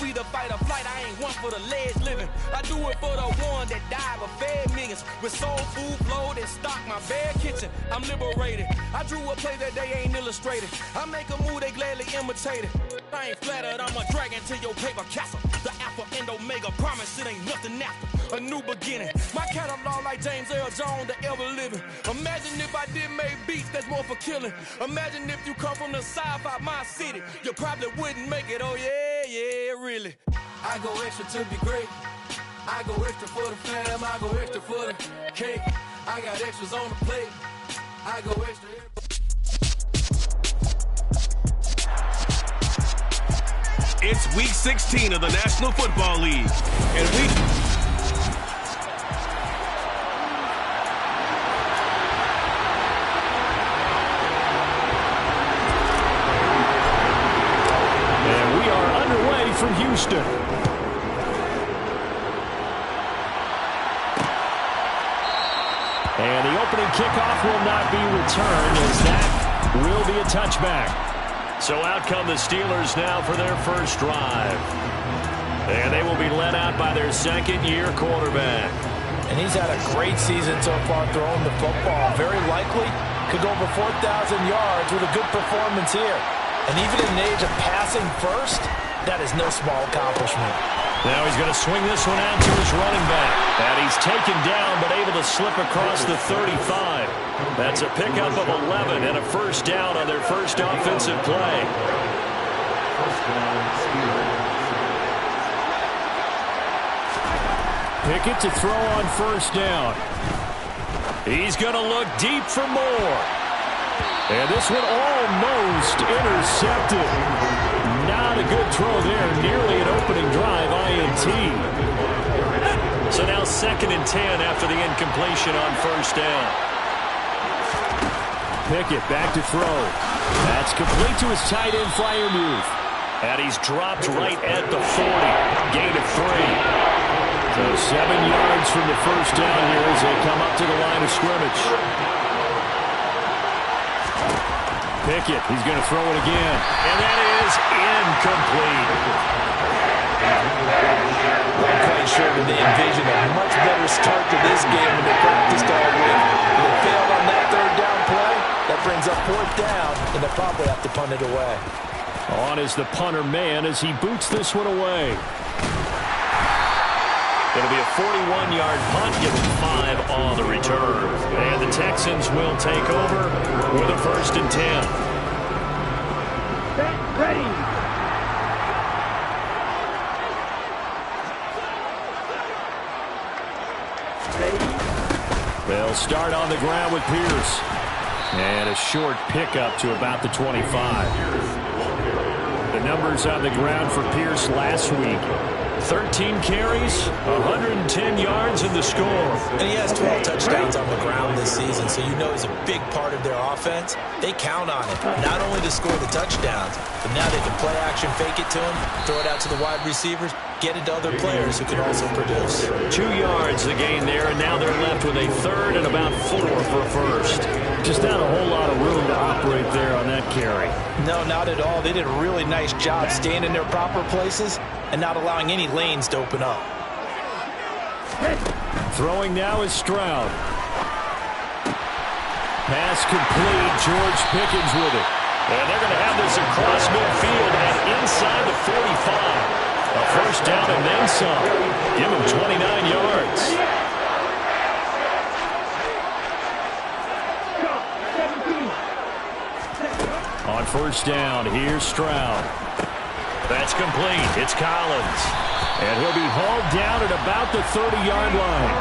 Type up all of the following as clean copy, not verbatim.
be the fight or flight, I ain't one for the ledge living. I do it for the one that died but fed millions. With soul food flowed and stocked my bare kitchen. I'm liberated. I drew a play that they ain't illustrated. I make a move they gladly imitated. I ain't flattered, I'm a dragon to your paper castle. The Alpha and Omega, promise it ain't nothing after. A new beginning. My catalog like James Earl Jones, the ever living. Imagine if I did make beats that's more for killing. Imagine if you come from the sci-fi my city. You probably wouldn't make it, oh yeah, really. I go extra to be great. I go extra for the fam, I go extra for the cake. I got extras on the plate. I go extra. It's week 16 of the National Football League. And we are underway from Houston. And the opening kickoff will not be returned, as that will be a touchback. So out come the Steelers now for their first drive. And they will be led out by their second-year quarterback. And he's had a great season so far throwing the football. Very likely could go over 4,000 yards with a good performance here. And even in the age of passing first, that is no small accomplishment. Now he's going to swing this one out to his running back. And he's taken down but able to slip across the 35. That's a pickup of 11 and a first down on their first offensive play. Pickett to throw on first down. He's going to look deep for more. And this one almost intercepted. Not a good throw there. Nearly an opening drive INT. So now 2nd and 10 after the incompletion on first down. Pickett back to throw. That's complete to his tight end flyer move. And he's dropped right at the 40. Gain of 3. So 7 yards from the first down here as they come up to the line of scrimmage. Pickett, he's going to throw it again. And that is incomplete. I'm quite sure that they envisioned a much better start to this game when they practiced all week. They failed on that 3rd down play. That brings up 4th down, and they'll probably have to punt it away. On is the punter man as he boots this one away. It'll be a 41-yard punt, giving 5 on the return. And the Texans will take over with a 1st and 10. Ready. They'll start on the ground with Pierce. And a short pickup to about the 25. The numbers on the ground for Pierce last week. 13 carries, 110 yards in the score. And he has 12 touchdowns on the ground this season, so you know he's a big part of their offense. They count on it, not only to score the touchdowns, but now they can play action, fake it to him, throw it out to the wide receivers, get it to other players who can also produce. 2 yards the gain there, and now they're left with a 3rd and about 4 for a first. Just not a whole lot of room to operate there on that carry. No, not at all. They did a really nice job staying in their proper places and not allowing any lanes to open up. Throwing now is Stroud. Pass complete. George Pickens with it. And they're going to have this across midfield and inside the 45. A first down and then some. Give him 29 yards. On first down, here's Stroud. That's complete. It's Collins. And he'll be hauled down at about the 30-yard line.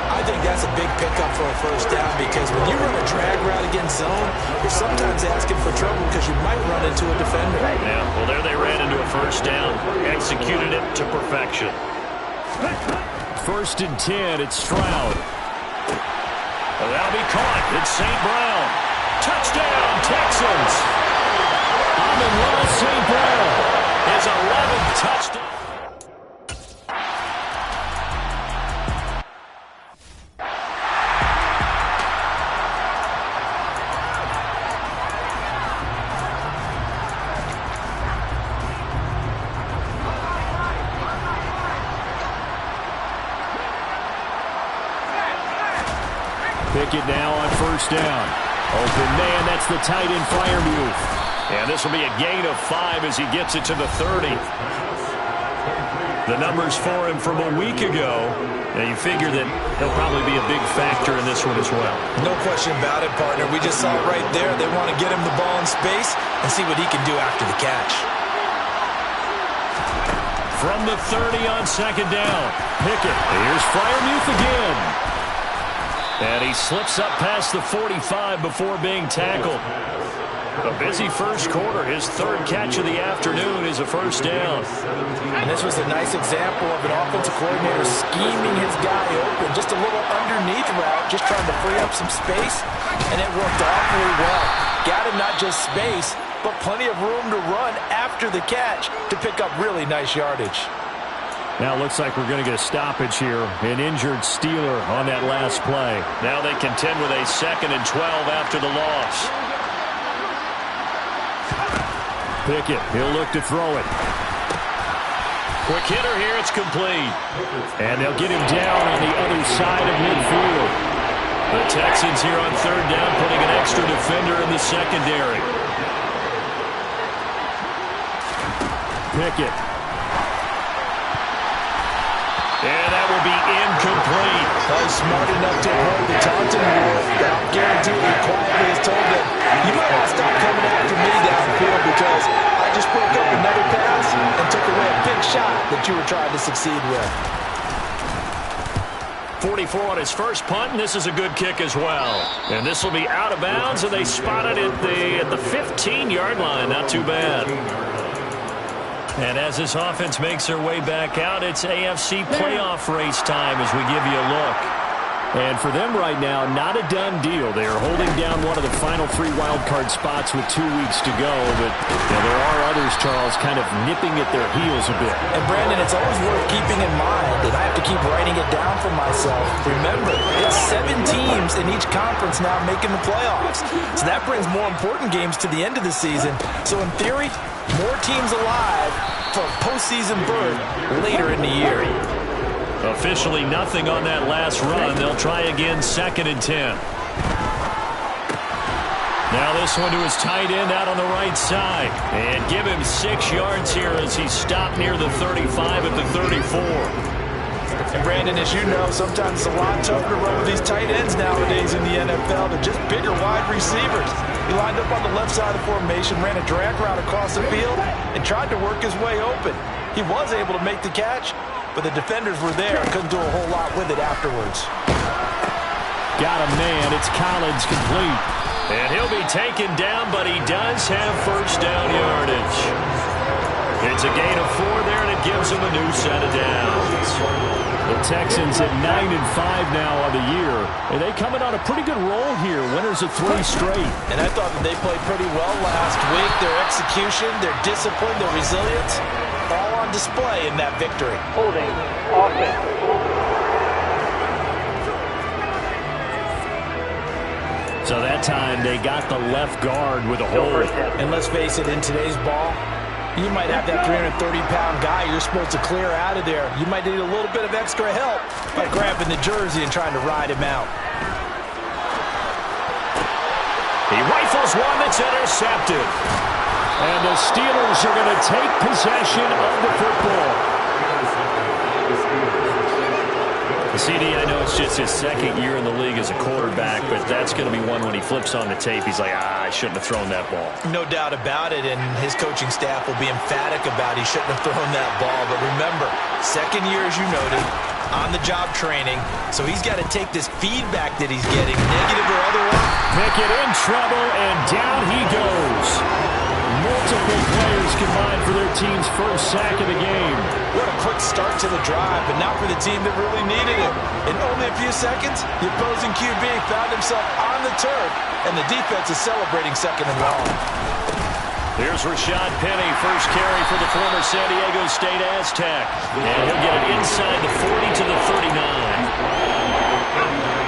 I think that's a big pickup for a first down because when you run a drag route against zone, you're sometimes asking for trouble because you might run into a defender. Yeah, well, there they ran into a first down. Executed it to perfection. 1st and 10, it's Stroud. Well, that'll be caught. It's St. Brown. Touchdown, Texans. Amon-Ra St. Brown. His 11th touchdown. Pickett now on first down. Open man, that's the tight end Freiermuth. And this will be a gain of 5 as he gets it to the 30. The numbers for him from a week ago. Now you figure that he'll probably be a big factor in this one as well. No question about it, partner. We just saw it right there. They want to get him the ball in space and see what he can do after the catch. From the 30 on second down. Pickett. Here's Freiermuth again. And he slips up past the 45 before being tackled. A busy first quarter. His third catch of the afternoon is a first down. And this was a nice example of an offensive coordinator scheming his guy open. Just a little underneath route, just trying to free up some space. And it worked awfully well. Got him not just space, but plenty of room to run after the catch to pick up really nice yardage. Now it looks like we're going to get a stoppage here. An injured Steeler on that last play. Now they contend with a 2nd and 12 after the loss. Pickett, he'll look to throw it. Quick hitter here, it's complete. And they'll get him down on the other side of midfield. The Texans here on third down putting an extra defender in the secondary. Pickett. And that will be incomplete. Smart enough to avoid the taunting rule. I guarantee he quietly has told them, you might want to stop coming after me downfield because I just broke up another pass and took away a big shot that you were trying to succeed with. 44 on his first punt, and this is a good kick as well. And this will be out of bounds, and they spot it at the 15-yard line. Not too bad. And as this offense makes their way back out, it's AFC playoff race time as we give you a look. And for them right now, not a done deal. They are holding down one of the final 3 wildcard spots with 2 weeks to go. But there are others, Charles, kind of nipping at their heels a bit. And, Brandon, it's always worth keeping in mind that I have to keep writing it down for myself. Remember, it's 7 teams in each conference now making the playoffs. So that brings more important games to the end of the season. So, in theory, more teams alive for postseason berth later in the year. Officially nothing on that last run. They'll try again, 2nd and 10. Now this one to his tight end out on the right side. And give him 6 yards here as he stopped near the 35 at the 34. And Brandon, as you know, sometimes it's a lot tougher to run with these tight ends nowadays in the NFL. They're just bigger wide receivers. He lined up on the left side of the formation, ran a drag route across the field, and tried to work his way open. He was able to make the catch, but the defenders were there and couldn't do a whole lot with it afterwards. Got a man. It's Collins complete. And he'll be taken down, but he does have first down yardage. It's a gain of 4 there, and it gives him a new set of downs. The Texans at 9-5 now on the year. And they coming on a pretty good roll here. Winners of 3 straight. And I thought that they played pretty well last week. Their execution, their discipline, their resilience, all on display in that victory. Holding offense. So that time they got the left guard with a hold. And let's face it, in today's ball, you might have that 330-pound guy you're supposed to clear out of there. You might need a little bit of extra help by grabbing the jersey and trying to ride him out. He rifles one that's intercepted. And the Steelers are going to take possession of the football. CD, I know it's just his 2nd year in the league as a quarterback, but that's going to be one when he flips on the tape. He's like, I shouldn't have thrown that ball. No doubt about it, and his coaching staff will be emphatic about he shouldn't have thrown that ball. But remember, 2nd year, as you noted, on-the-job training, so he's got to take this feedback that he's getting, negative or otherwise. Pickett in trouble, and down he goes. Multiple players combined for their team's first sack of the game. What a quick start to the drive, but not for the team that really needed it. In only a few seconds, the opposing QB found himself on the turf, and the defense is celebrating 2nd and long. Here's Rashad Penny, first carry for the former San Diego State Aztec. And he'll get it inside the 40 to the 39.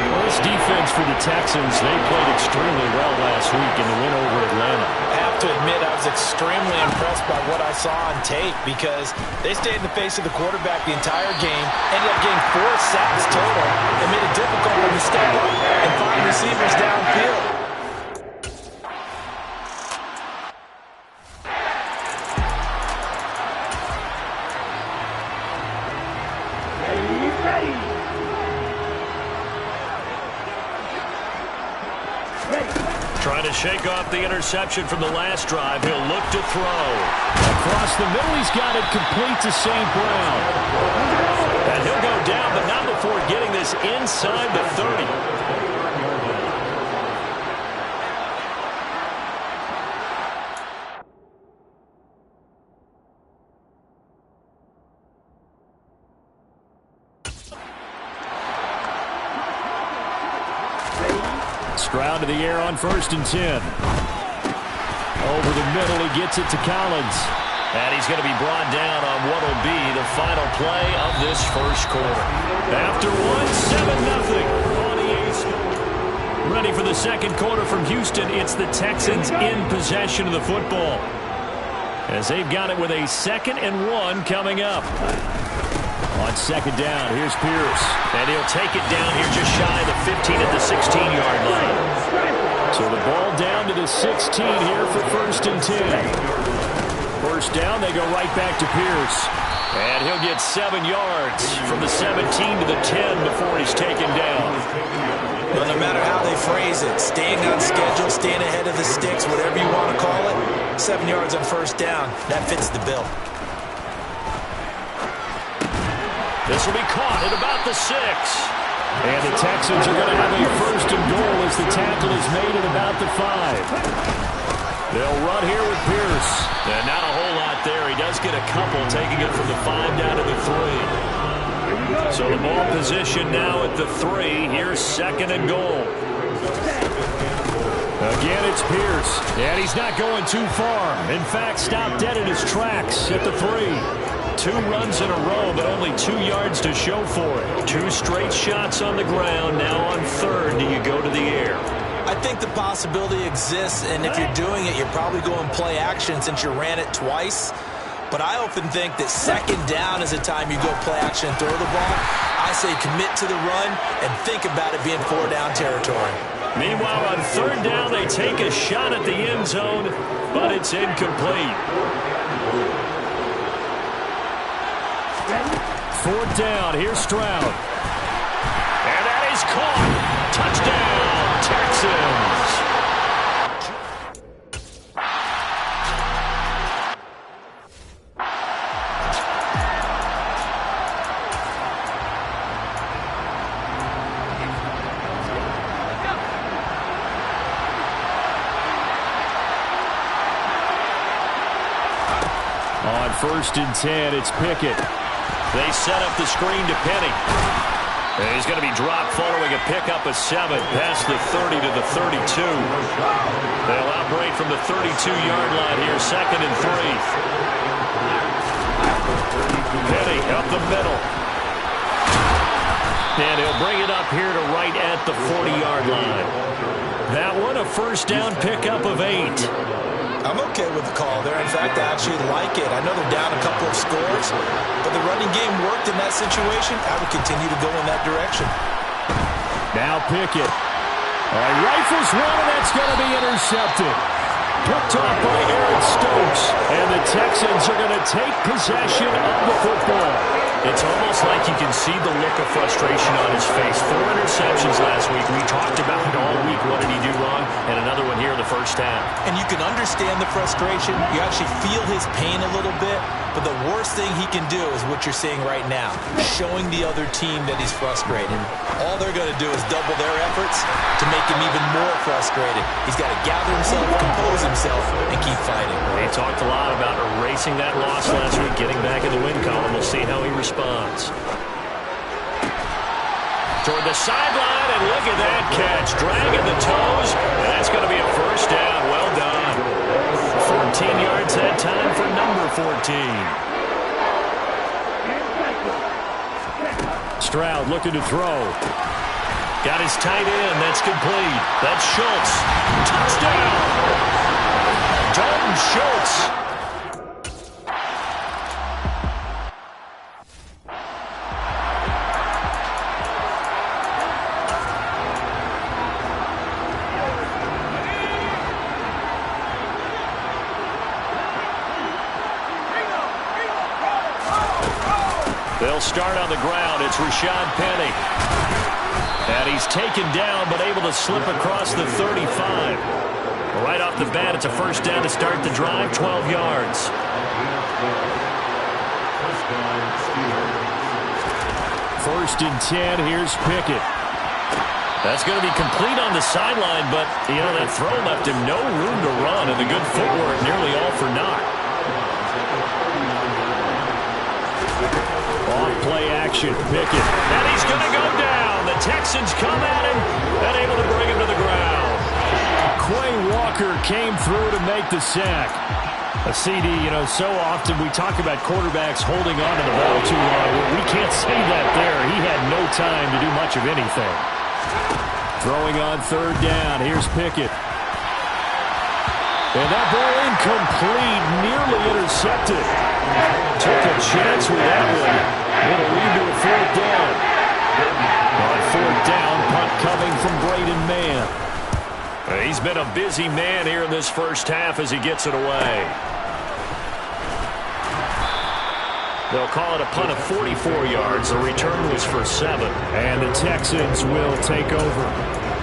Well, this this defense for the Texans, they played extremely well last week in the win over Atlanta. I have to admit, I was extremely impressed by what I saw on tape because they stayed in the face of the quarterback the entire game, ended up getting 4 sacks total, and made it difficult for him to step up and find receivers downfield. Trying to shake off the interception from the last drive. He'll look to throw. Across the middle, he's got it complete to St. Brown. And he'll go down, but not before getting this inside the 30. Stroud to the air on 1st and 10. Over the middle, he gets it to Collins. And he's going to be brought down on what will be the final play of this first quarter. After one, 7-0 on the A's. Ready for the second quarter from Houston. It's the Texans in possession of the football, as they've got it with a 2nd and 1 coming up. On 2nd down, here's Pierce. And he'll take it down here just shy of the 15 at the 16-yard line. So the ball down to the 16 here for 1st and 10. First down, they go right back to Pierce. And he'll get 7 yards from the 17 to the 10 before he's taken down. Well, no matter how they phrase it, staying on schedule, staying ahead of the sticks, whatever you want to call it, 7 yards on 1st down, that fits the bill. This will be caught at about the 6. And the Texans are going to have a 1st and goal as the tackle is made at about the 5. They'll run here with Pierce. And not a whole lot there. He does get a couple, taking it from the 5 down to the 3. So the ball position now at the 3. Here's 2nd and goal. Again, it's Pierce. And he's not going too far. In fact, stopped dead in his tracks at the 3. 2 runs in a row, but only 2 yards to show for it. 2 straight shots on the ground. Now on 3rd, do you go to the air? I think the possibility exists, and if you're doing it, you're probably going play action since you ran it twice. But I often think that 2nd down is the time you go play action and throw the ball. I say commit to the run and think about it being 4-down territory. Meanwhile, on 3rd down, they take a shot at the end zone, but it's incomplete. 4th down, here's Stroud. And that is caught. Touchdown, Texans. On 1st and 10, it's Pickett. They set up the screen to Penny. And he's going to be dropped following a pickup of 7 past the 30 to the 32. They'll operate from the 32-yard line here, 2nd and 3. Penny up the middle. And he'll bring it up here to right at the 40-yard line. That one, a 1st down pickup of 8. I'm okay with the call there. In fact, I actually like it. I know they're down a couple of scores, but the running game worked in that situation. I would continue to go in that direction. Now Pickett. Rifles one, and that's going to be intercepted. Picked off by Aaron Stokes, and the Texans are going to take possession of the football. It's almost like you can see the look of frustration on his face. 4 interceptions last week. We talked about it all week. What did he do wrong? And another one here in the 1st half. And you can understand the frustration. You actually feel his pain a little bit. But the worst thing he can do is what you're seeing right now, showing the other team that he's frustrated. All they're going to do is double their efforts to make him even more frustrated. He's got to gather himself, compose himself, and keep fighting. He talked a lot about erasing that loss last week, getting back in the win column. We'll see how he responds. Toward the sideline, and look at that catch. Dragging the toes, and that's going to be a 1st down. Well done. 14 yards that time for number 14. Stroud looking to throw. Got his tight end. That's complete. That's Schultz. Touchdown. Dalton Schultz. They'll start on the ground. It's Rashad Penny. And he's taken down, but able to slip across the 35. Right off the bat, it's a first down to start the drive, 12 yards. First and 10, here's Pickett. That's going to be complete on the sideline, but, that throw left him no room to run, and the good footwork nearly all for naught. Off-play action, Pickett. And he's going to go down. The Texans come at him and able to bring him to the ground. Quay Walker came through to make the sack. A CD, so often we talk about quarterbacks holding on to the ball too long. We can't say that there. He had no time to do much of anything. Throwing on third down. Here's Pickett. And that ball incomplete, nearly intercepted. Took a chance with that one. It'll lead to a fourth down. On fourth down, punt coming from Braden Mann. He's been a busy man here in this first half as he gets it away. They'll call it a punt of 44 yards. The return was for 7. And the Texans will take over.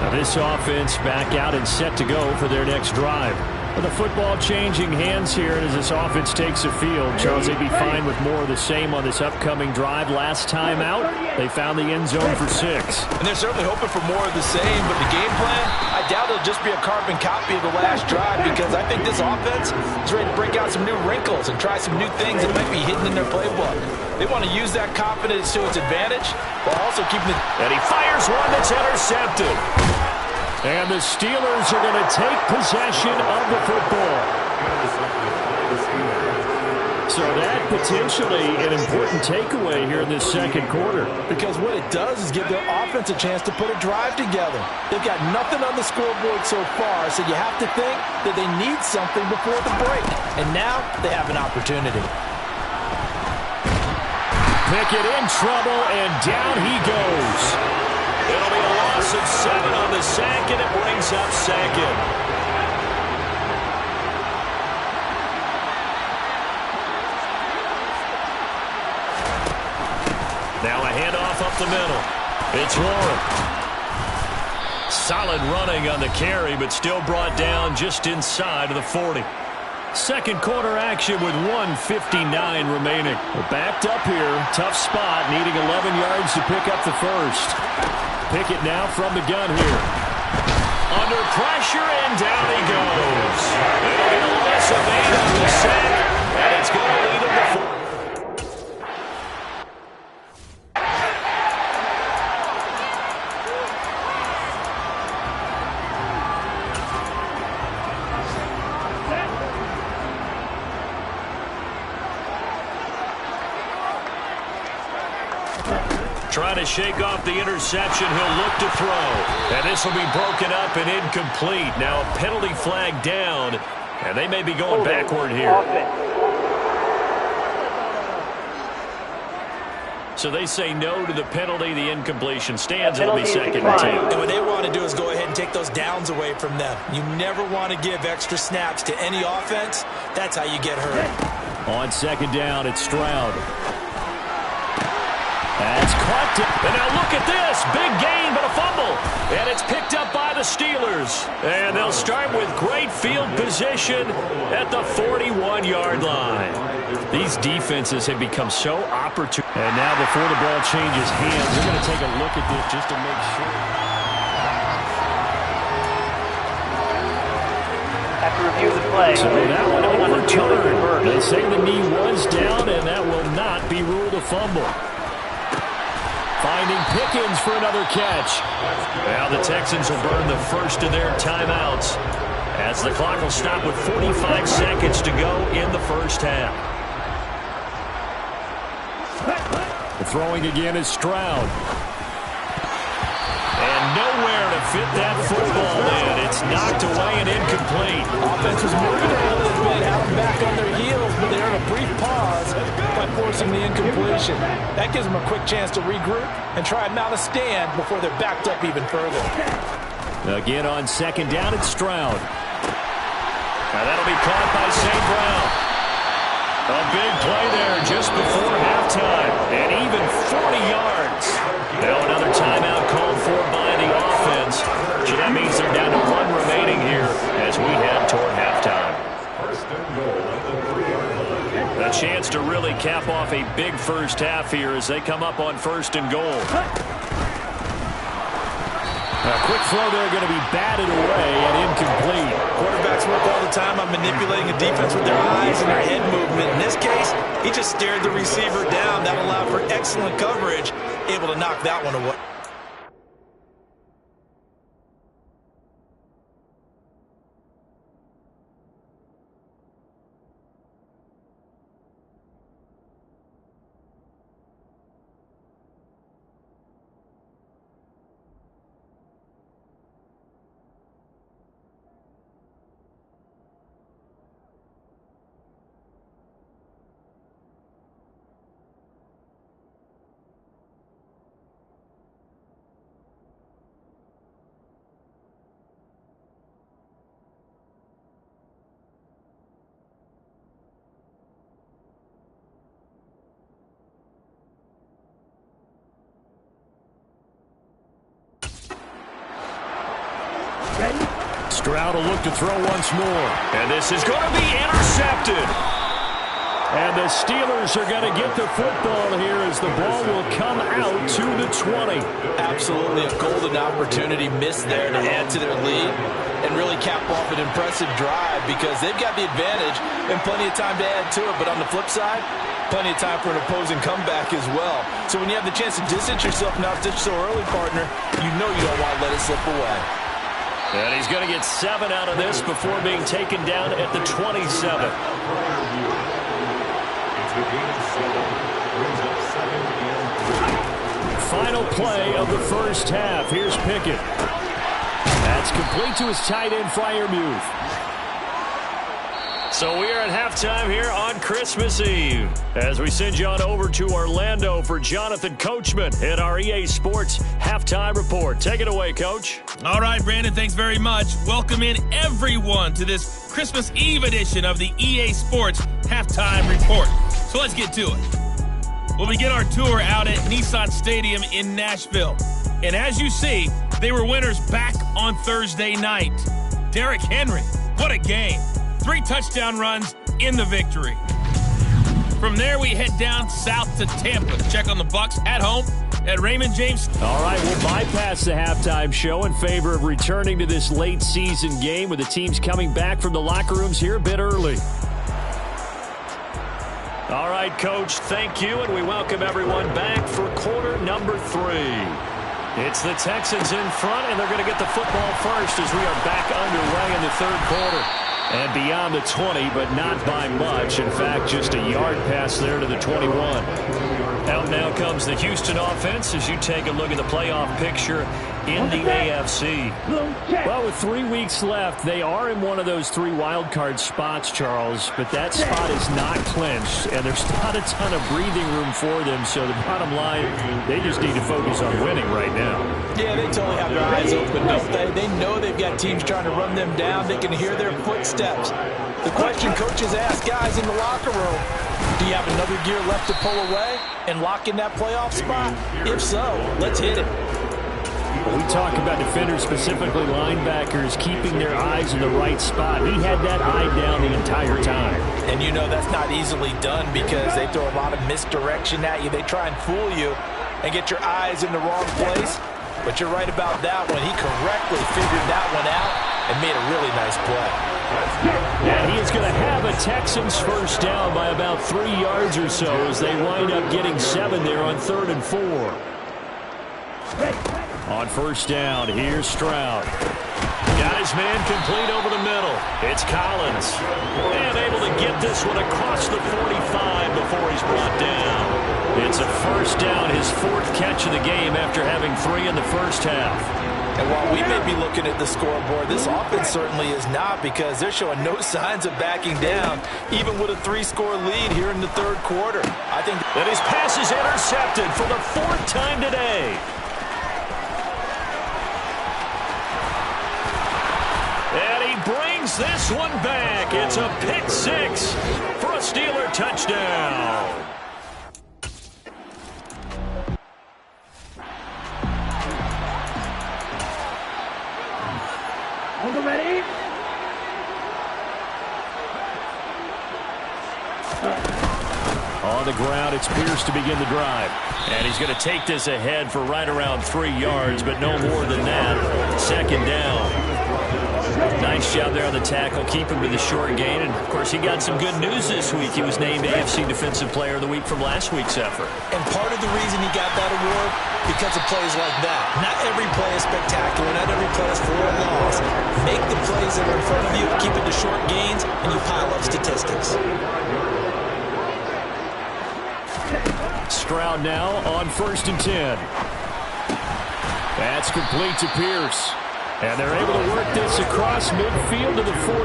Now this offense back out and set to go for their next drive. With the football changing hands here as this offense takes the field, Charles, they'd be fine with more of the same on this upcoming drive. Last time out, they found the end zone for 6. And they're certainly hoping for more of the same, but the game plan, I doubt it'll just be a carbon copy of the last drive, because I think this offense is ready to break out some new wrinkles and try some new things that might be hidden in their playbook. They want to use that confidence to its advantage while also keeping it. And he fires one that's intercepted. And the Steelers are going to take possession of the football. So that potentially an important takeaway here in this second quarter. Because what it does is give their offense a chance to put a drive together. They've got nothing on the scoreboard so far, so you have to think that they need something before the break. And now they have an opportunity. Pickett in trouble, and down he goes. It'll be a loss of 7 on the sack, and it brings up second. Now a handoff up the middle. It's Warren. Solid running on the carry, but still brought down just inside of the 40. Second quarter action with 1:59 remaining. We're backed up here. Tough spot, needing 11 yards to pick up the first. Pickett now from the gun here. Under pressure, and down he goes. It'll be a loss of 8 on the sack, and it's going to lead him to 4. Trying to shake off the interception. He'll look to throw. And this will be broken up and incomplete. Now a penalty flag down. And they may be going backward here. So they say no to the penalty. The incompletion stands. It'll be second and 10. And what they want to do is go ahead and take those downs away from them. You never want to give extra snaps to any offense. That's how you get hurt. On second down, it's Stroud. That's caught. And now look at this. Big gain, but a fumble. And it's picked up by the Steelers. And they'll start with great field position at the 41-yard line. These defenses have become so opportune. And now before the ball changes hands, they're going to take a look at this just to make sure. Have to review the play. So that one overturned. They say the knee was down, and that will not be ruled a fumble. Finding Pickens for another catch. Now the Texans will burn the first of their timeouts as the clock will stop with 45 seconds to go in the first half. The throwing again is Stroud. And nowhere to fit that football in. It's knocked away and incomplete. Offense was moving around a little bit, had them back on their heels, but they earned a brief pause by forcing the incompletion. That gives them a quick chance to regroup and try and mount a stand before they're backed up even further. Again on second down, it's Stroud. Now that'll be caught by St. Brown. A big play there just before halftime, and even 40 yards. Now another timeout called for by the offense. So that means they're down to one remaining here as we head toward halftime. A chance to really cap off a big first half here as they come up on 1st and goal. A quick throw there going to be batted away and incomplete. Quarterbacks work all the time on manipulating a defense with their eyes and their head movement. In this case, he just stared the receiver down. That allowed for excellent coverage, able to knock that one away. Stroud will look to throw once more. And this is going to be intercepted. And the Steelers are going to get the football here as the ball will come out to the 20. Absolutely a golden opportunity missed there to add to their lead and really cap off an impressive drive because they've got the advantage and plenty of time to add to it. But on the flip side, plenty of time for an opposing comeback as well. So when you have the chance to distance yourself now so early, partner, you know you don't want to let it slip away. And he's going to get 7 out of this before being taken down at the 27. Final play of the first half. Here's Pickett. That's complete to his tight end, Freiermuth. So we are at halftime here on Christmas Eve as we send you on over to Orlando for Jonathan Coachman in our EA Sports Halftime Report. Take it away, Coach. All right, Brandon, thanks very much. Welcome in everyone to this Christmas Eve edition of the EA Sports Halftime Report. So let's get to it. We'll begin our tour out at Nissan Stadium in Nashville. And as you see, they were winners back on Thursday night. Derrick Henry, what a game. 3 touchdown runs in the victory. From there, we head down south to Tampa. Check on the Bucs at home at Raymond James. All right, we'll bypass the halftime show in favor of returning to this late season game with the teams coming back from the locker rooms here a bit early. All right, Coach, thank you, and we welcome everyone back for quarter number 3. It's the Texans in front, and they're going to get the football first as we are back underway in the third quarter. And beyond the 20, but not by much. In fact, just a yard pass there to the 21. Out now comes the Houston offense as you take a look at the playoff picture in the AFC. Well, with 3 weeks left, they are in one of those 3 wild card spots, Charles, but that spot is not clinched, and there's not a ton of breathing room for them, so the bottom line, they just need to focus on winning right now. Yeah, they totally have their eyes open, don't they? They know they've got teams trying to run them down. They can hear their footsteps. The question coaches ask guys in the locker room, do you have another gear left to pull away and lock in that playoff spot? If so, let's hit it. When we talk about defenders, specifically linebackers, keeping their eyes in the right spot, he had that eye down the entire time. And you know that's not easily done because they throw a lot of misdirection at you. They try and fool you and get your eyes in the wrong place. But you're right about that one. He correctly figured that one out and made a really nice play. And he is going to have a Texans first down by about 3 yards or so as they wind up getting 7 there on 3rd and 4. On first down, here's Stroud. Got his man complete over the middle. It's Collins. And able to get this one across the 45 before he's brought down. It's a first down, his 4th catch of the game after having 3 in the first half. And while we may be looking at the scoreboard, this offense certainly is not, because they're showing no signs of backing down, even with a 3-score lead here in the third quarter. I think that his pass is intercepted for the 4th time today. And he brings this one back. It's a pick 6 for a Steeler touchdown. Ready? On the ground, it's Pierce to begin the drive. And he's going to take this ahead for right around 3 yards, but no more than that. Second down. Nice job there on the tackle. Keep him to the short gain. And, of course, he got some good news this week. He was named AFC Defensive Player of the Week from last week's effort. And part of the reason he got that award, because of plays like that. Not every play is spectacular. Not every play is for a loss. Make the plays that are in front of you, keep it to short gains, and you pile up statistics. Stroud now on 1st and 10. That's complete to Pierce. And they're able to work this across midfield to the 48.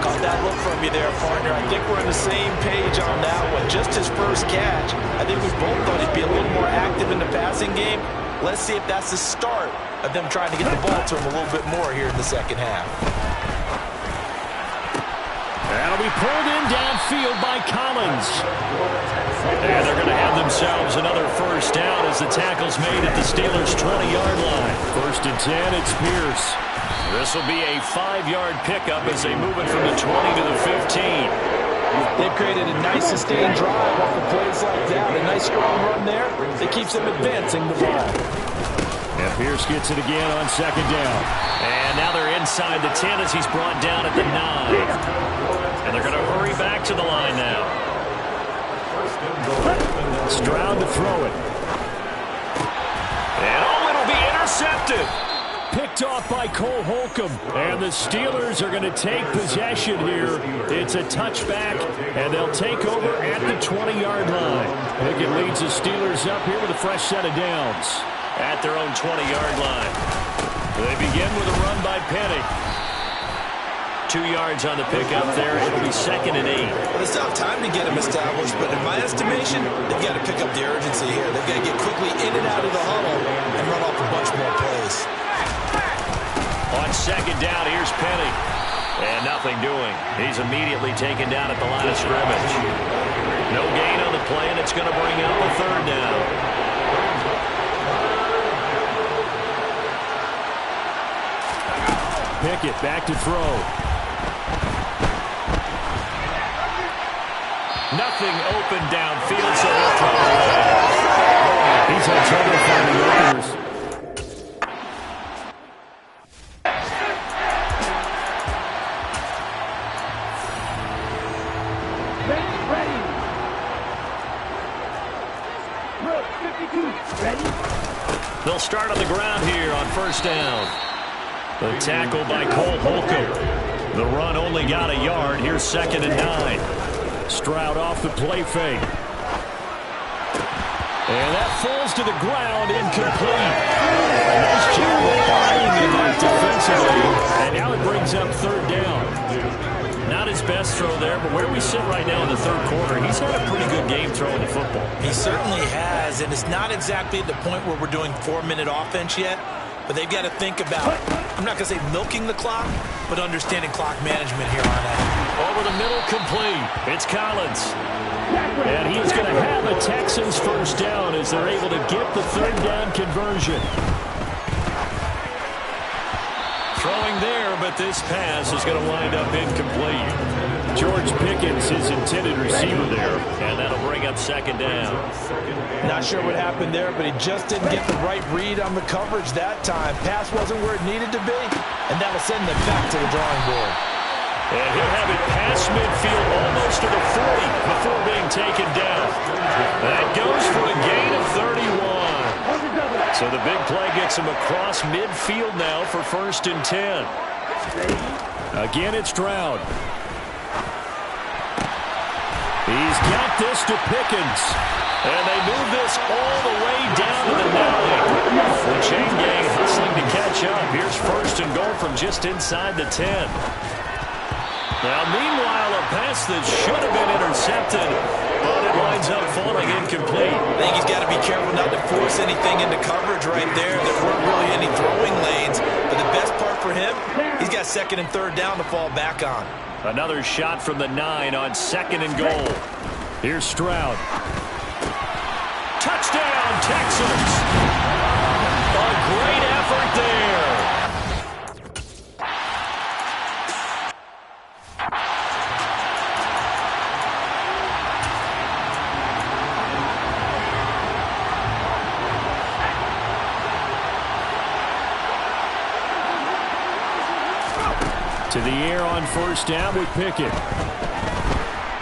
Caught that look from you there, partner. I think we're on the same page on that one. Just his first catch. I think we both thought he'd be a little more active in the passing game. Let's see if that's the start of them trying to get the ball to him a little bit more here in the second half. That'll be pulled in downfield by Collins. And they're going to have themselves another first down as the tackle's made at the Steelers' 20-yard line. 1st and 10, it's Pierce. This will be a 5-yard pickup as they move it from the 20 to the 15. They've created a nice sustained drive off of plays like that. A nice strong run there that keeps them advancing the ball. And Pierce gets it again on 2nd down. And now they're inside the 10 as he's brought down at the 9. And they're going to hurry back to the line now. Stroud to throw it. And it'll be intercepted. Picked off by Cole Holcomb. And the Steelers are going to take possession here. It's a touchback, and they'll take over at the 20-yard line. Pickett leads the Steelers up here with a fresh set of downs at their own 20-yard line. They begin with a run by Penny. 2 yards on the pickup there. It'll be 2nd and 8. Well, they still have time to get him established, but in my estimation, they've got to pick up the urgency here. They've got to get quickly in and out of the huddle and run off a bunch more plays. On 2nd down, here's Penny. And nothing doing. He's immediately taken down at the line of scrimmage. No gain on the play, and it's going to bring up a 3rd down. Pickett back to throw. Nothing open downfield, so he'll throw it away. He's had trouble finding openers. They'll start on the ground here on 1st down. The tackle by Cole Holcomb. The run only got a yard. Here's 2nd and 9. Stroud off the play fake. And that falls to the ground, incomplete. Nice job buying it back defensively. And now it brings up 3rd down. Not his best throw there, but where we sit right now in the 3rd quarter, he's had a pretty good game throwing the football. He certainly has, and it's not exactly at the point where we're doing 4-minute offense yet. But they've got to think about, I'm not going to say milking the clock, but understanding clock management here on that. Over the middle, complete. It's Collins. And he's going to have a Texans first down as they're able to get the 3rd down conversion. Throwing there, but this pass is going to wind up incomplete. George Pickens, his intended receiver there, and that'll bring up 2nd down. Not sure what happened there, but he just didn't get the right read on the coverage that time. Pass wasn't where it needed to be, and that'll send them back to the drawing board. And he'll have it past midfield almost to the 40 before being taken down. That goes for a gain of 31. So the big play gets him across midfield now for 1st and 10. Again, it's Stroud. He's got this to Pickens. And they move this all the way down to the 9. The chain gang hustling to catch up. Here's first and goal from just inside the 10. Now, meanwhile, a pass that should have been intercepted, but it winds up falling incomplete. I think he's got to be careful not to force anything into coverage right there. There weren't really any throwing lanes, but the best part for him, he's got second and third down to fall back on. Another shot from the 9 on second and goal. Here's Stroud. Touchdown, Texans! A great effort there. To the air on first down with Pickett.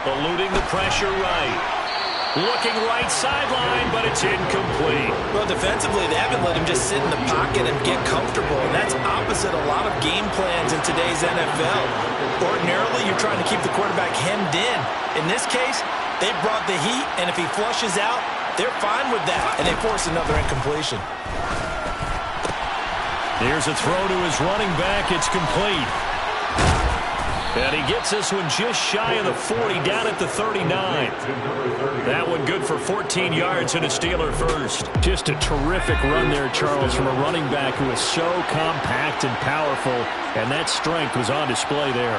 Eluding the pressure right. Looking right sideline, but it's incomplete. Well, defensively, they haven't let him just sit in the pocket and get comfortable, and that's opposite a lot of game plans in today's NFL. Ordinarily, you're trying to keep the quarterback hemmed in. In this case, they brought the heat, and if he flushes out, they're fine with that, and they force another incompletion. Here's a throw to his running back. It's complete. And he gets this one just shy of the 40, down at the 39. That one good for 14 yards and a Steeler first. Just a terrific run there, Charles, from a running back who is so compact and powerful, and that strength was on display there.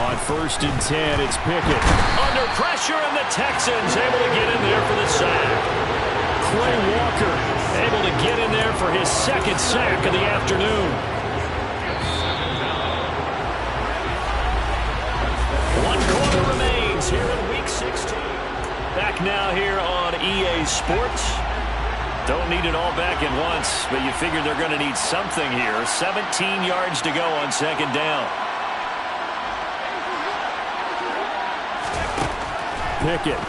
On first and 10, it's Pickett. Under pressure, and the Texans able to get in there for the sack. Quay Walker able to get in there for his second sack of the afternoon. One quarter remains here in Week 16. Back now here on EA Sports. Don't need it all back at once, but you figure they're going to need something here. 17 yards to go on second down. Pickett.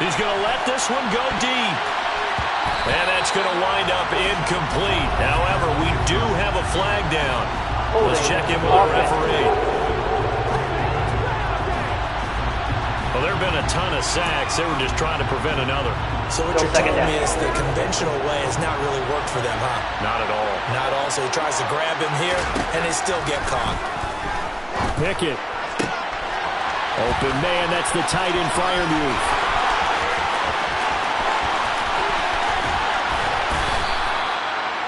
He's going to let this one go deep. And that's going to wind up incomplete. However, we do have a flag down. Let's check in with our referee. Well, there have been a ton of sacks. They were just trying to prevent another. So what you're telling me is the conventional way has not really worked for them, huh? Not at all. Not all. So he tries to grab him here, and they still get caught. Pickett. Open man. That's the tight end flyer move.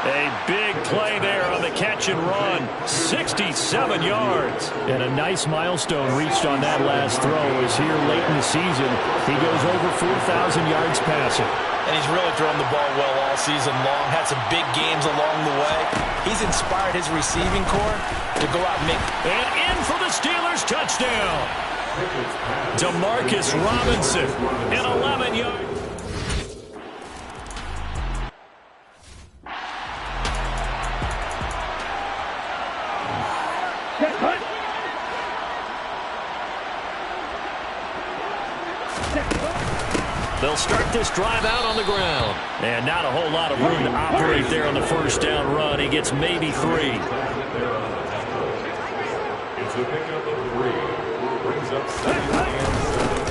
A big play there on the catch and run. 67 yards. And a nice milestone reached on that last throw as here late in the season, he goes over 4,000 yards passing. And he's really thrown the ball well all season long. Had some big games along the way. He's inspired his receiving corps to go out and make. And in for the Steelers touchdown. Demarcus Robinson, an 11-yard. They'll start this drive out on the ground. And not a whole lot of room to operate there on the first down run. He gets maybe 3.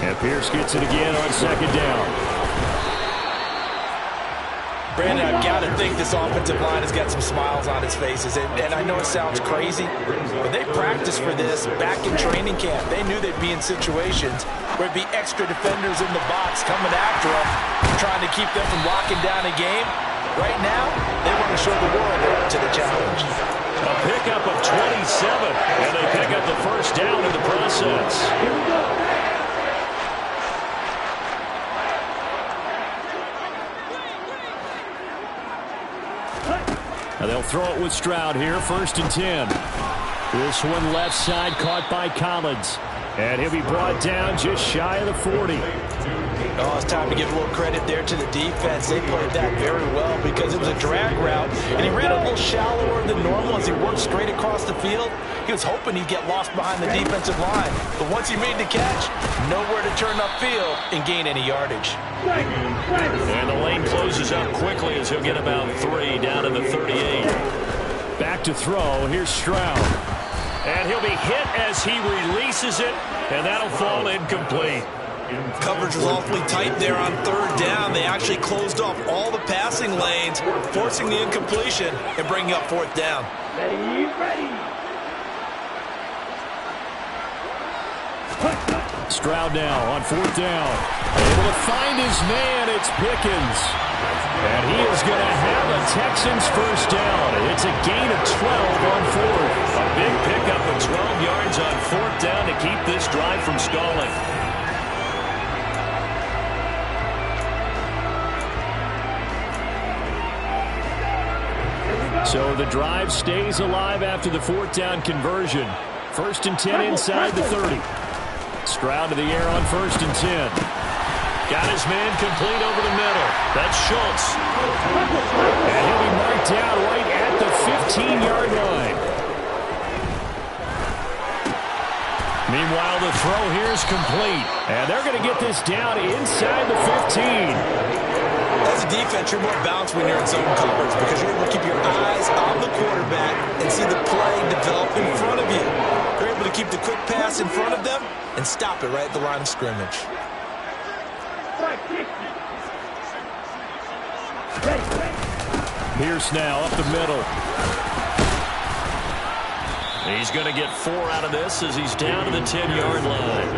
And Pierce gets it again on second down. Brandon, I've got to think this offensive line has got some smiles on its faces. And I know it sounds crazy, but they practiced for this back in training camp. They knew they'd be in situations where it'd be extra defenders in the box coming after them, trying to keep them from locking down a game. Right now, they want to show the world they're up to the challenge. A pickup of 27, and they pick up the first down in the process. And they'll throw it with Stroud here, first and 10. This one left side caught by Collins. And he'll be brought down just shy of the 40. Oh, it's time to give a little credit there to the defense. They played that very well because it was a drag route, and he ran a little shallower than normal as he worked straight across the field. He was hoping he'd get lost behind the defensive line, but once he made the catch, nowhere to turn upfield and gain any yardage. And the lane closes up quickly as he'll get about 3 down to the 38. Back to throw. Here's Stroud. And he'll be hit as he releases it, and that'll fall incomplete. Coverage was awfully tight there on third down. They actually closed off all the passing lanes, forcing the incompletion and bringing up fourth down. Ready. Stroud now on fourth down. Able to find his man. It's Pickens. And he is going to have the Texans first down. It's a gain of 12 on fourth. A big pickup of 12 yards on fourth down to keep this drive from stalling. So the drive stays alive after the fourth down conversion. 1st and 10 inside the 30. Stroud to the air on 1st and 10. Got his man complete over the middle. That's Schultz. And he'll be marked down right at the 15-yard line. Meanwhile, the throw here is complete. And they're going to get this down inside the 15. As a defense, you're more balanced when you're in zone coverage because you're able to keep your eyes on the quarterback and see the play develop in front of you. You're able to keep the quick pass in front of them and stop it right at the line of scrimmage. Pierce now up the middle. He's going to get 4 out of this as he's down to the 10-yard line.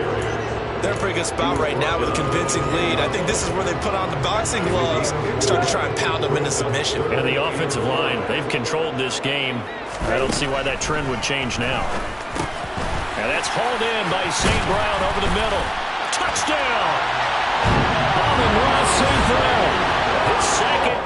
They're in a pretty good spot right now with a convincing lead. I think this is where they put on the boxing gloves and start to try and pound them into submission. And the offensive line, they've controlled this game. I don't see why that trend would change now. And that's hauled in by St. Brown over the middle. Touchdown! Amon-Ra St. Brown. His second.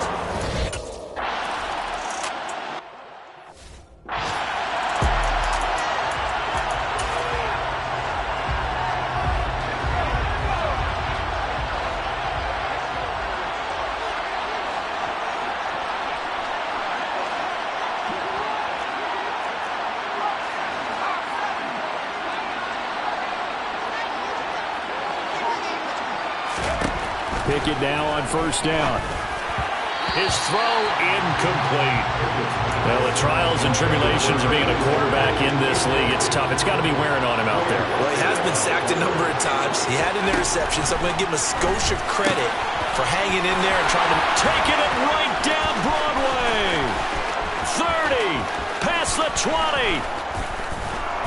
Pickett now on 1st down. His throw incomplete. Well, the trials and tribulations of being a quarterback in this league, it's tough. It's got to be wearing on him out there. Well, he has been sacked a number of times. He had an interception, so I'm going to give him a skosh of credit for hanging in there and trying to... Taking it right down Broadway. 30, past the 20.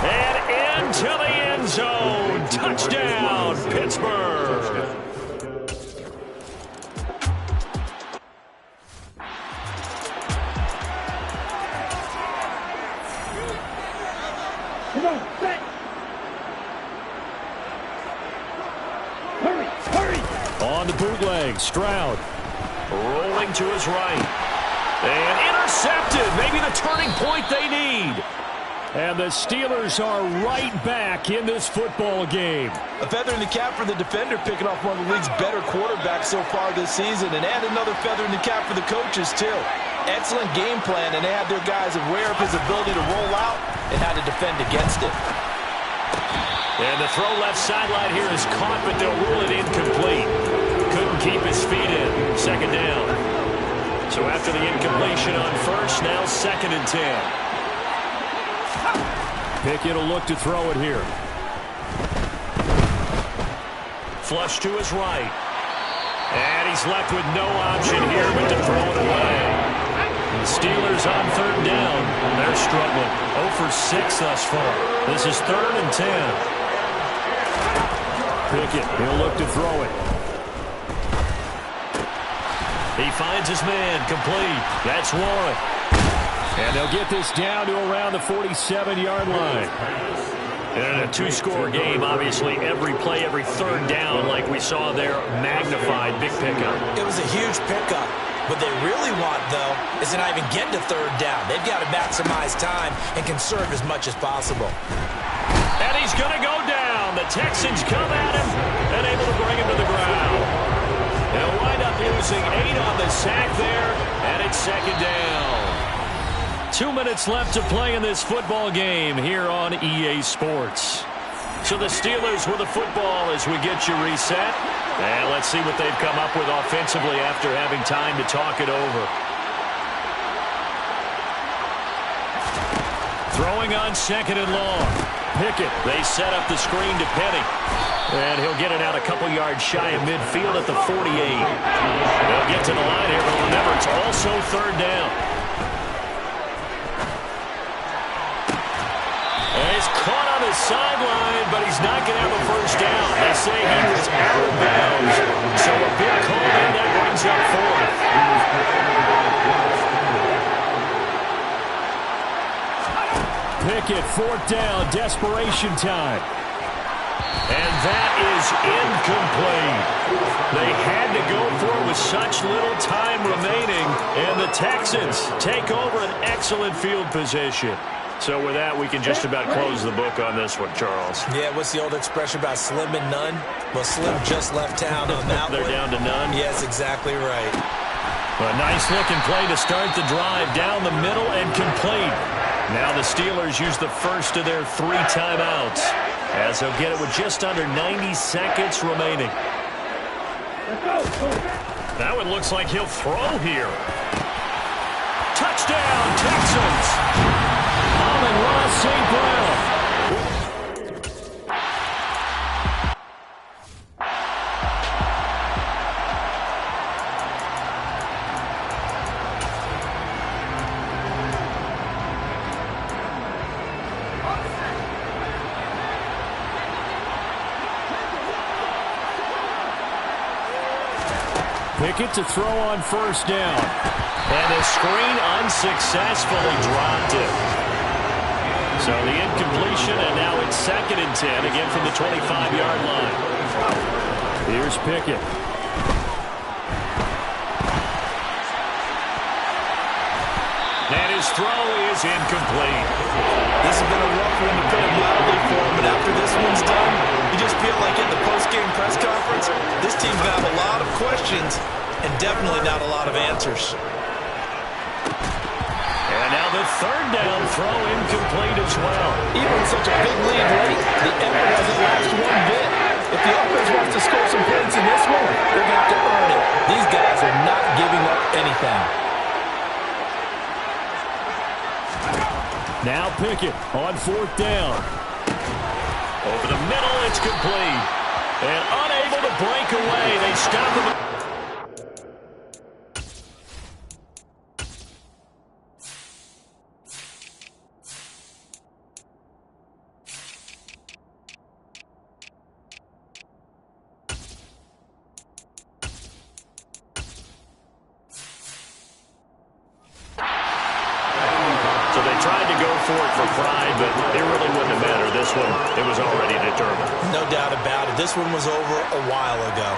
And into the end zone. Touchdown, Pittsburgh. On the bootleg, Stroud rolling to his right. And intercepted. Maybe the turning point they need. And the Steelers are right back in this football game. A feather in the cap for the defender, picking off one of the league's better quarterbacks so far this season. And add another feather in the cap for the coaches, too. Excellent game plan, and they had their guys aware of his ability to roll out and how to defend against it. And the throw left sideline here is caught, but they'll rule it incomplete. Couldn't keep his feet in. 2nd down. So after the incompletion on 1st, now 2nd and 10. Pickett will look to throw it here. Flush to his right. And he's left with no option here but to throw it away. The Steelers on 3rd down. They're struggling. 0 for 6 thus far. This is 3rd and 10. Pickett, he'll look to throw it. He finds his man, complete. That's Warren. And they'll get this down to around the 47-yard line. And in a 2-score game, obviously, every play, every 3rd down, like we saw there, magnified. Big pickup. It was a huge pickup. What they really want, though, is to not even get to 3rd down. They've got to maximize time and conserve as much as possible. And he's going to go down. The Texans come at him and able to bring him to the ground. They'll wind up losing 8 on the sack there, and it's 2nd down. 2 minutes left to play in this football game here on EA Sports. So the Steelers with the football as we get you reset. And let's see what they've come up with offensively after having time to talk it over. Throwing on 2nd and long. Pickett, they set up the screen to Penny. And he'll get it out a couple yards shy of midfield at the 48. They'll get to the line here, but remember, it's also 3rd down. And he's caught on the sideline, but he's not going to have a first down. They say he was out of bounds. So a big call in that brings up 4th. Pickett, 4th down, desperation time. And that is incomplete. They had to go for it with such little time remaining, and the Texans take over an excellent field position. So with that, we can just about close the book on this one, Charles. Yeah, what's the old expression about slim and none? Well, Slim just left town on that They're one. down to none? Yes, exactly right. A nice-looking play to start the drive down the middle and complete. Now the Steelers use the first of their 3 timeouts, as they'll get it with just under 90 seconds remaining. That one looks like he'll throw here. Touchdown, Texans! Amon-Ra St. Brown. Pickett to throw on 1st down. And the screen unsuccessfully dropped it. So the incompletion, and now it's 2nd and 10, again from the 25-yard line. Here's Pickett. And his throw is incomplete. This has been a rough one to put it mildly for him, but after this one's done, you just feel like in the post-game press conference, this team's going to have a lot of questions and definitely not a lot of answers. And now the 3rd down throw incomplete as well. Even with such a big lead late, the effort hasn't lasted one bit. If the offense wants to score some points in this one, they're going to have to earn it. These guys are not giving up anything. Now Pickett on 4th down. Over the middle, it's complete. And unable to break away, they stop him. For pride, but it really wouldn't have mattered. This one, it was already determined. No doubt about it. This one was over a while ago.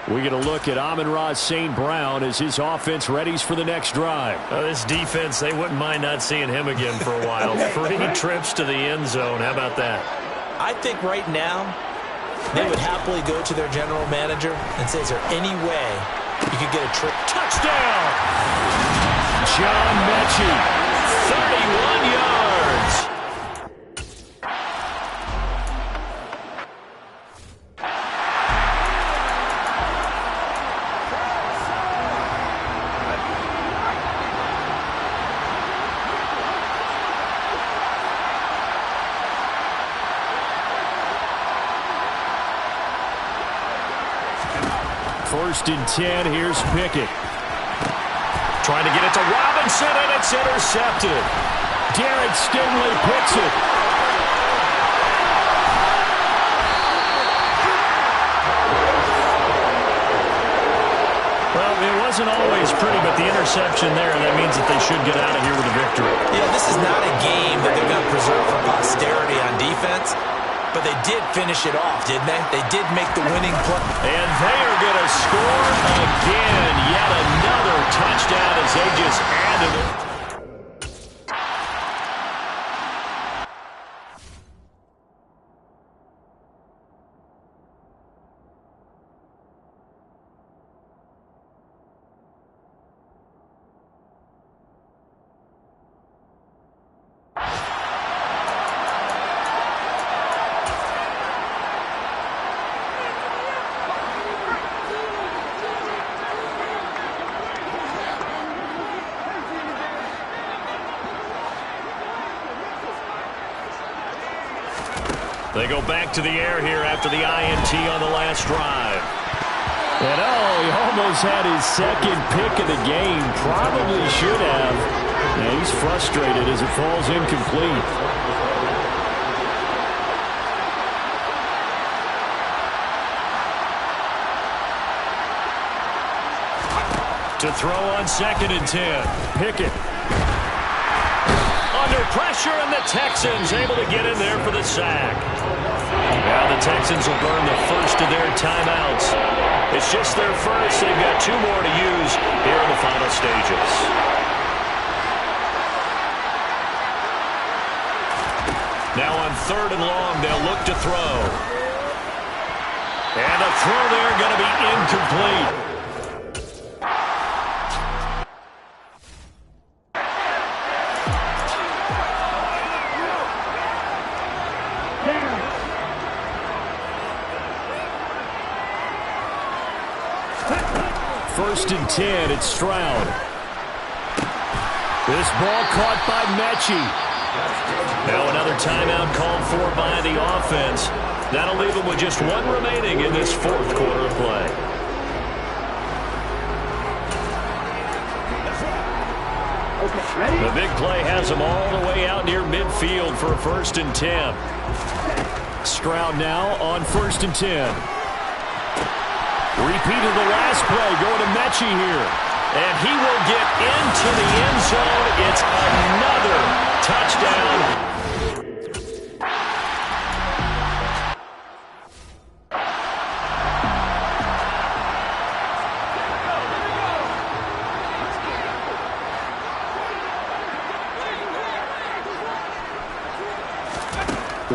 We get a look at Amon-Ra St. Brown as his offense readies for the next drive. This defense, they wouldn't mind not seeing him again for a while. 3 trips to the end zone. How about that? I think right now they would happily go to their general manager and say, is there any way you could get a trip? Touchdown! John Mechie, 31 yards. First and 10, here's Pickett. Trying to get it to Robinson, and it's intercepted. Derek Stingley picks it. Well, it wasn't always pretty, but the interception there, that means that they should get out of here with a victory. Yeah, this is not a game that they're going to preserve for posterity on defense. But they did finish it off, didn't they? They did make the winning play. And they are going to score again. Yet another touchdown as they just added it. They go back to the air here after the INT on the last drive. And he almost had his second pick of the game. Probably should have. And he's frustrated as it falls incomplete. To throw on 2nd and 10. Pickett. Under pressure, and the Texans able to get in there for the sack. Now the Texans will burn the first of their timeouts. It's just their first. They've got 2 more to use here in the final stages. Now on 3rd and long, they'll look to throw. And the throw there going to be incomplete. First and 10, it's Stroud. This ball caught by Mechie. Now another timeout called for by the offense. That'll leave them with just 1 remaining in this 4th quarter of play. The big play has them all the way out near midfield for a 1st and 10. Stroud now on 1st and 10. Repeat of the last play, going to Mechie here. And he will get into the end zone. It's another touchdown.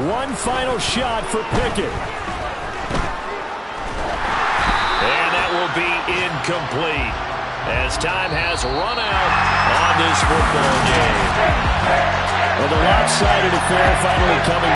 One final shot for Pickett. Will be incomplete as time has run out on this football game. Well, the lopsided affair finally coming